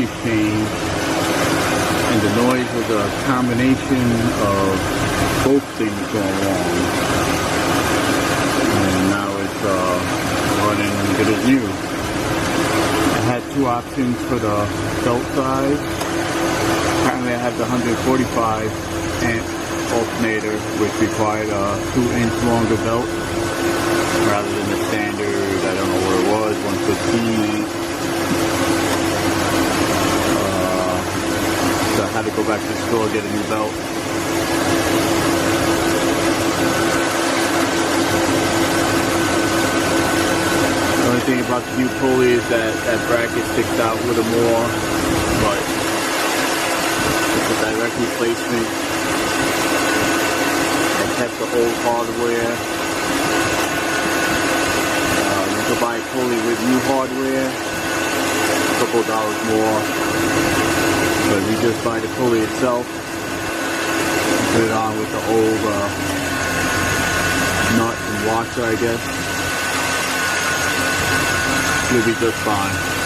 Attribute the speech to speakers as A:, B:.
A: pulleys changed, and the noise was a combination of both things going wrong. And now it's running good as new. I had two options for the belt size. Apparently I have the 145 amp alternator, which required a 2-inch longer belt rather than the standard, I don't know what it was, 115 amp. So I had to go back to the store and get a new belt. The only thing about the new pulley is that that bracket sticks out a little more, but it's a direct replacement. I kept the old hardware. You could buy a pulley with new hardware, a couple dollars more. But you just buy the pulley itself, put it on with the old nut and washer, I guess. You'll be just fine.